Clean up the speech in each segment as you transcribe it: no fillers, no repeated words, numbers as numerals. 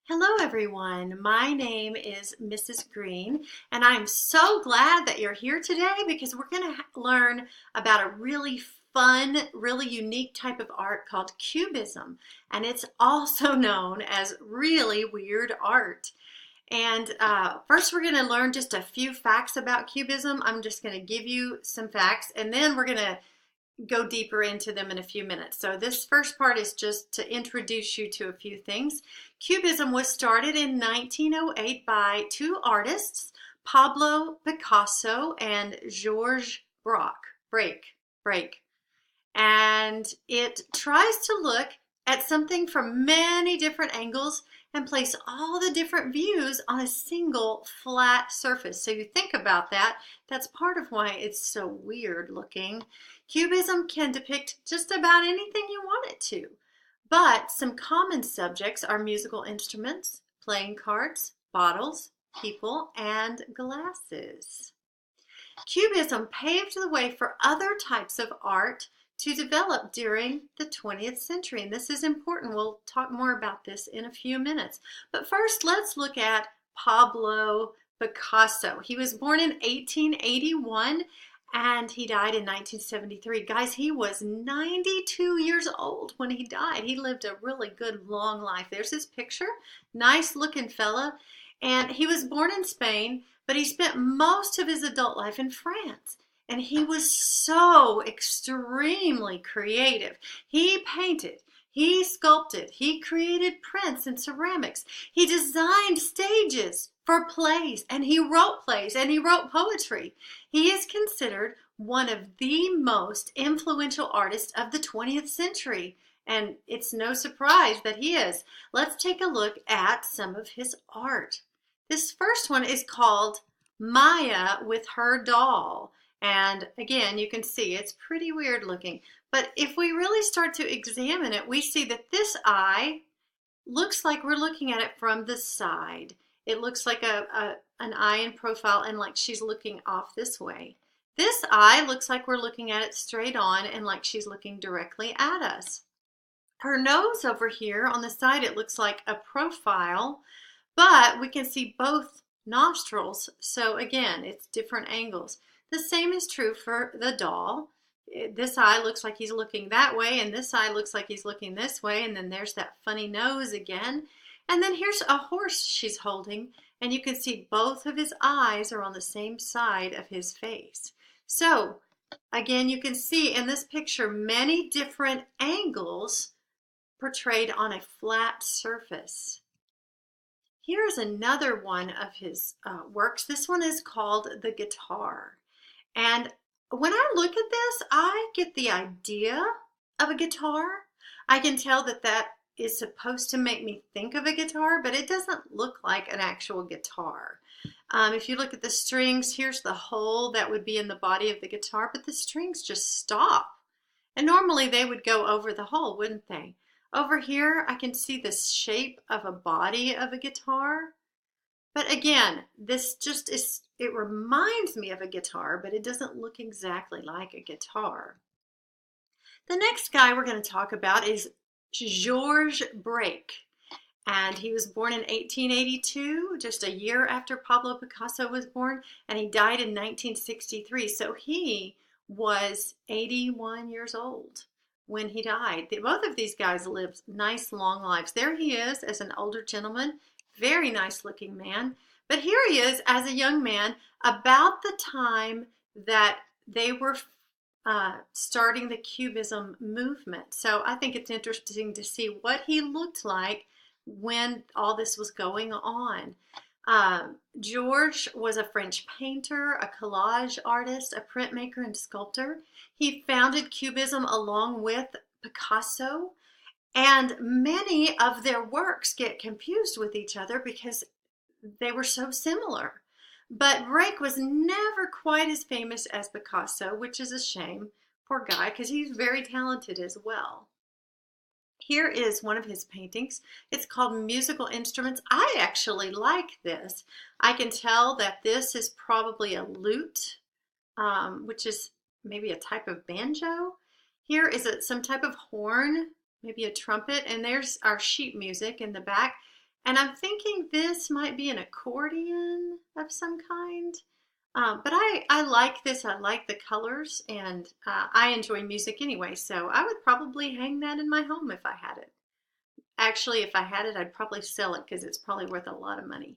Hello, everyone. My name is Mrs. Green, and I'm so glad that you're here today because we're going to learn about a really fun, really unique type of art called Cubism, and it's also known as really weird art. And first, we're going to learn just a few facts about Cubism. I'm just going to give you some facts, and then we're going to go deeper into them in a few minutes. So this first part is just to introduce you to a few things. Cubism was started in 1908 by two artists, Pablo Picasso and Georges Braque. And it tries to look at something from many different angles and place all the different views on a single flat surface. So you think about that, that's part of why it's so weird looking. Cubism can depict just about anything you want it to, but some common subjects are musical instruments, playing cards, bottles, people, and glasses. Cubism paved the way for other types of art to develop during the 20th century. And this is important. We'll talk more about this in a few minutes. But first, let's look at Pablo Picasso. He was born in 1881 and he died in 1973. Guys, he was 92 years old when he died. He lived a really good long life. There's his picture. Nice looking fella. And he was born in Spain, but he spent most of his adult life in France. And he was so extremely creative. He painted, he sculpted, he created prints and ceramics. He designed stages for plays, and he wrote poetry. He is considered one of the most influential artists of the 20th century. And it's no surprise that he is. Let's take a look at some of his art. This first one is called Maya with Her Doll. And again, you can see it's pretty weird looking. But if we really start to examine it, we see that this eye looks like we're looking at it from the side. It looks like an eye in profile and like she's looking off this way. This eye looks like we're looking at it straight on and like she's looking directly at us. Her nose over here on the side, it looks like a profile, but we can see both nostrils. So again, it's different angles. The same is true for the doll. This eye looks like he's looking that way, and this eye looks like he's looking this way, and then there's that funny nose again. And then here's a horse she's holding, and you can see both of his eyes are on the same side of his face. So, again, you can see in this picture many different angles portrayed on a flat surface. Here's another one of his works. This one is called The Guitar. And when I look at this, I get the idea of a guitar. I can tell that that is supposed to make me think of a guitar, but it doesn't look like an actual guitar. If you look at the strings, here's the hole that would be in the body of the guitar, but the strings just stop. And normally they would go over the hole, wouldn't they? Over here, I can see the shape of a body of a guitar. But again, this just is, it reminds me of a guitar, but it doesn't look exactly like a guitar. The next guy we're going to talk about is Georges Braque. And he was born in 1882, just a year after Pablo Picasso was born, and he died in 1963. So he was 81 years old when he died. Both of these guys lived nice long lives. There he is as an older gentleman. Very nice looking man. But here he is as a young man about the time that they were starting the Cubism movement. So I think it's interesting to see what he looked like when all this was going on. George was a French painter, a collage artist, a printmaker, and sculptor. He founded Cubism along with Picasso. And many of their works get confused with each other because they were so similar. But Braque was never quite as famous as Picasso, which is a shame. Poor guy, because he's very talented as well. Here is one of his paintings. It's called Musical Instruments. I actually like this. I can tell that this is probably a lute, which is maybe a type of banjo. Here is some type of horn, maybe a trumpet, and there's our sheet music in the back. And I'm thinking this might be an accordion of some kind. But I like this. I like the colors, and I enjoy music anyway, so I would probably hang that in my home if I had it. Actually, if I had it, I'd probably sell it because it's probably worth a lot of money.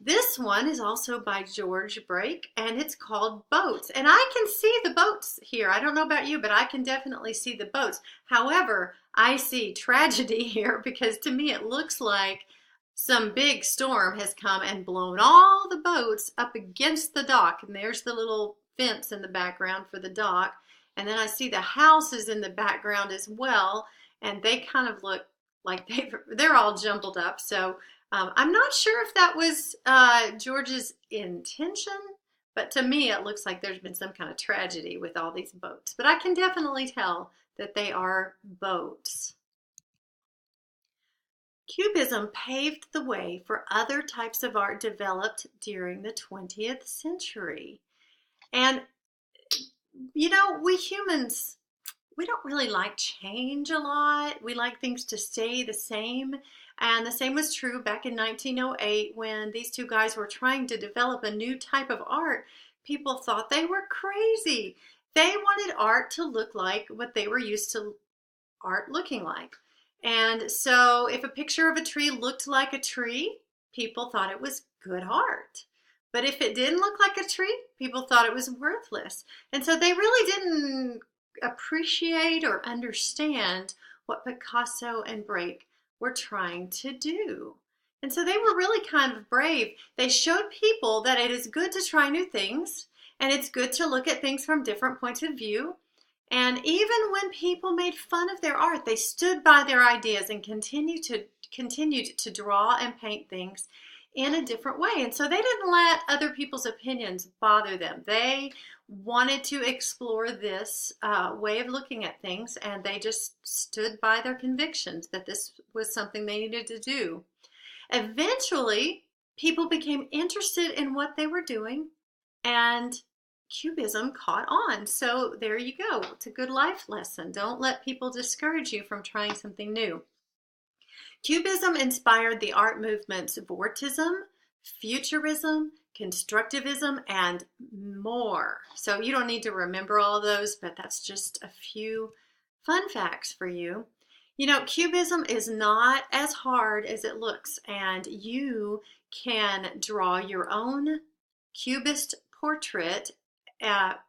This one is also by George Brake, and it's called Boats. And I can see the boats here. I don't know about you, but I can definitely see the boats. However, I see tragedy here because to me it looks like some big storm has come and blown all the boats up against the dock. And there's the little fence in the background for the dock. And then I see the houses in the background as well. And they kind of look like they're all jumbled up. So I'm not sure if that was George's intention, but to me it looks like there's been some kind of tragedy with all these boats. But I can definitely tell that they are boats. Cubism paved the way for other types of art developed during the 20th century. And, you know, we humans, we don't really like change a lot. We like things to stay the same. And the same was true back in 1908 when these two guys were trying to develop a new type of art. People thought they were crazy. They wanted art to look like what they were used to art looking like. And so if a picture of a tree looked like a tree, people thought it was good art. But if it didn't look like a tree, people thought it was worthless. And so they really didn't appreciate or understand what Picasso and Brake were trying to do. And so they were really kind of brave. They showed people that it is good to try new things, and it's good to look at things from different points of view. And even when people made fun of their art, they stood by their ideas and continued to draw and paint things in a different way. And so they didn't let other people's opinions bother them. They wanted to explore this way of looking at things, and they just stood by their convictions that this was something they needed to do. Eventually, people became interested in what they were doing, and Cubism caught on. So there you go. It's a good life lesson. Don't let people discourage you from trying something new. Cubism inspired the art movements Vortism, Futurism, Constructivism, and more. So you don't need to remember all of those, but that's just a few fun facts for you. You know, Cubism is not as hard as it looks, and you can draw your own Cubist portrait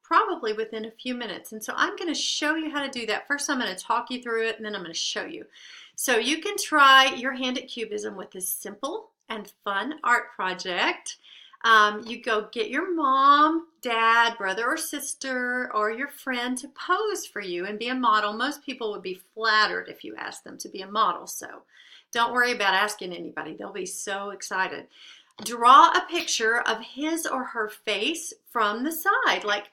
probably within a few minutes. And so I'm going to show you how to do that. First, I'm going to talk you through it, and then I'm going to show you. So you can try your hand at Cubism with this simple and fun art project. You go get your mom, dad, brother or sister, or your friend to pose for you and be a model. Most people would be flattered if you asked them to be a model, so don't worry about asking anybody. They'll be so excited. Draw a picture of his or her face from the side. Like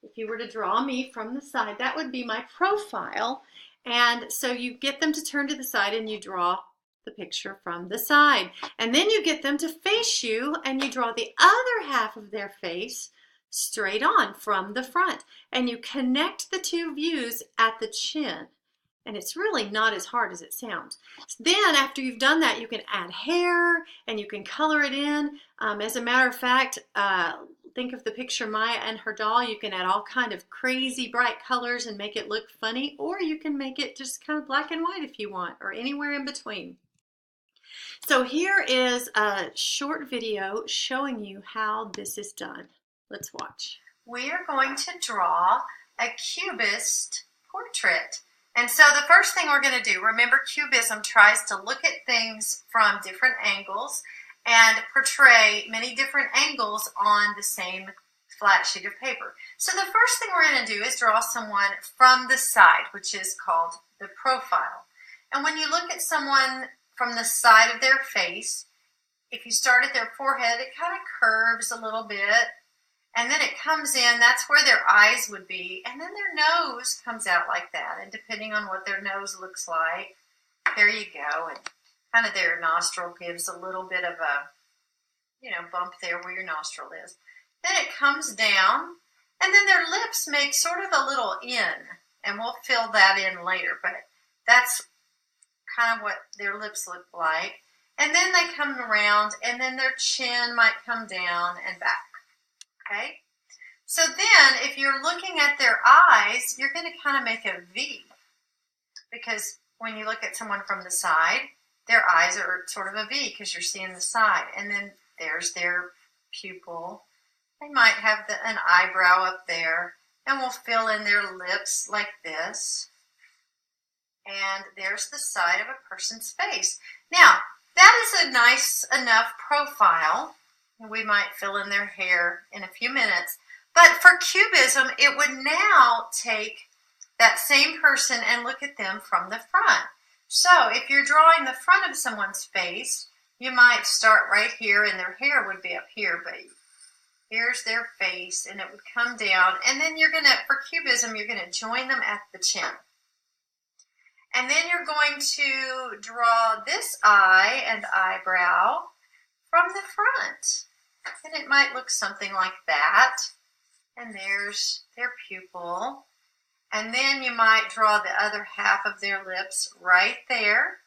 if you were to draw me from the side, that would be my profile. And so you get them to turn to the side and you draw the picture from the side. And then you get them to face you and you draw the other half of their face straight on from the front. And you connect the two views at the chin. And it's really not as hard as it sounds. Then after you've done that, you can add hair and you can color it in. As a matter of fact, think of the picture Maya and her doll. You can add all kind of crazy bright colors and make it look funny, or you can make it just kind of black and white if you want, or anywhere in between. So here is a short video showing you how this is done. Let's watch. We are going to draw a Cubist portrait. And so the first thing we're going to do, remember Cubism tries to look at things from different angles and portray many different angles on the same flat sheet of paper. So the first thing we're going to do is draw someone from the side, which is called the profile. And when you look at someone from the side of their face, if you start at their forehead, it kind of curves a little bit. And then it comes in, that's where their eyes would be. And then their nose comes out like that. And depending on what their nose looks like, there you go. And kind of their nostril gives a little bit of a, bump there where your nostril is. Then it comes down. And then their lips make sort of a little N. And we'll fill that in later. But that's kind of what their lips look like. And then they come around, and then their chin might come down and back, okay? So then, if you're looking at their eyes, you're going to kind of make a V, because when you look at someone from the side, their eyes are sort of a V because you're seeing the side. And then there's their pupil. They might have an eyebrow up there, and we'll fill in their lips like this. And there's the side of a person's face. Now, that is a nice enough profile. We might fill in their hair in a few minutes. But for cubism, it would now take that same person and look at them from the front. So if you're drawing the front of someone's face, you might start right here, and their hair would be up here, but here's their face, and it would come down. And then you're going to, for cubism, you're going to join them at the chin. And then you're going to draw this eye and eyebrow from the front. And it might look something like that. And there's their pupil. And then you might draw the other half of their lips right there.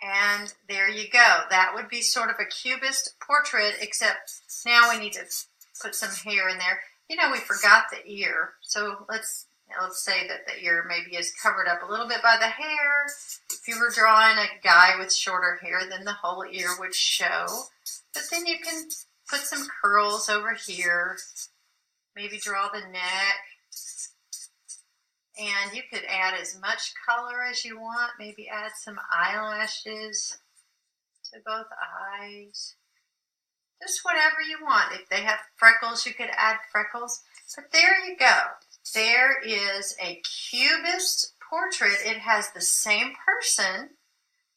And there you go. That would be sort of a cubist portrait, except now we need to put some hair in there. You know, we forgot the ear. So let's say that the ear maybe is covered up a little bit by the hair. If you were drawing a guy with shorter hair, then the whole ear would show. But then you can put some curls over here. Maybe draw the neck. And you could add as much color as you want. Maybe add some eyelashes to both eyes. Just whatever you want. If they have freckles, you could add freckles. But there you go. There is a cubist portrait. It has the same person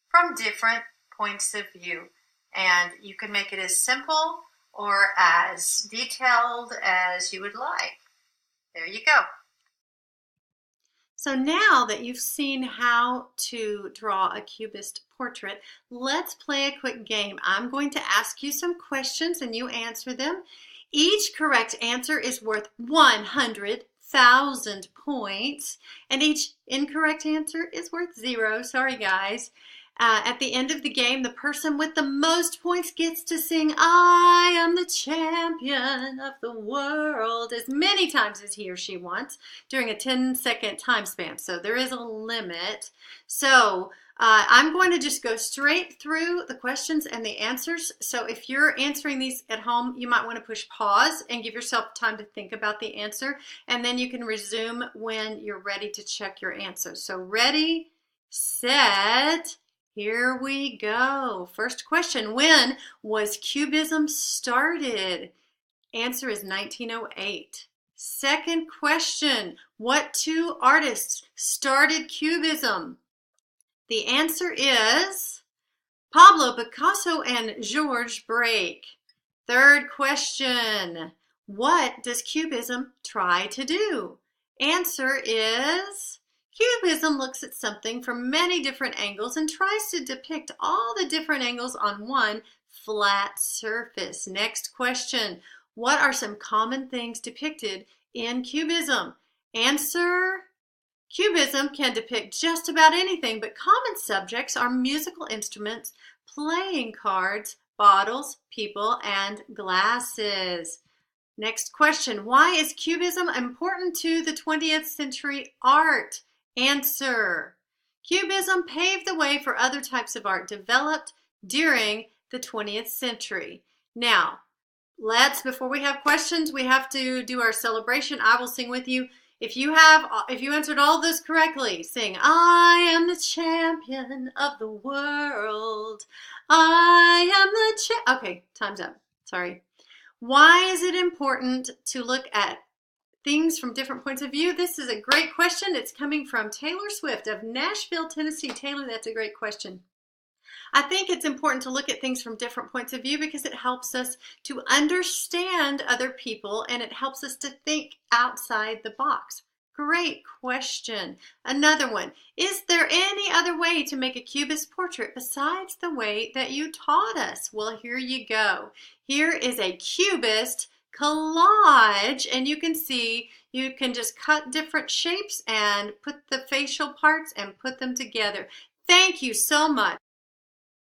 from different points of view. And you can make it as simple or as detailed as you would like. There you go. So now that you've seen how to draw a cubist portrait, let's play a quick game. I'm going to ask you some questions and you answer them. Each correct answer is worth 100,000 points, and each incorrect answer is worth 0. Sorry, guys. At the end of the game, the person with the most points gets to sing "I am the champion of the world" as many times as he or she wants during a 10-second time span. So there is a limit. So I'm going to just go straight through the questions and the answers. So if you're answering these at home, you might want to push pause and give yourself time to think about the answer. And then you can resume when you're ready to check your answer. So ready, set, here we go. First question, when was Cubism started? Answer is 1908. Second question, what two artists started Cubism? The answer is Pablo Picasso and Georges Braque. Third question, what does Cubism try to do? Answer is Cubism looks at something from many different angles and tries to depict all the different angles on one flat surface. Next question, what are some common things depicted in Cubism? Answer, Cubism can depict just about anything, but common subjects are musical instruments, playing cards, bottles, people, and glasses. Next question, why is Cubism important to the 20th century art? Answer, Cubism paved the way for other types of art developed during the 20th century. Now, before we have questions, we have to do our celebration. I will sing with you. If you answered all those correctly, sing, I am the champion of the world. I am the Okay, time's up. Sorry. Why is it important to look at things from different points of view? This is a great question. It's coming from Taylor Swift of Nashville, Tennessee. Taylor, that's a great question. I think it's important to look at things from different points of view because it helps us to understand other people and it helps us to think outside the box. Great question. Another one, is there any other way to make a cubist portrait besides the way that you taught us? Well, here you go. Here is a cubist collage, and you can see you can just cut different shapes and put the facial parts and put them together. Thank you so much.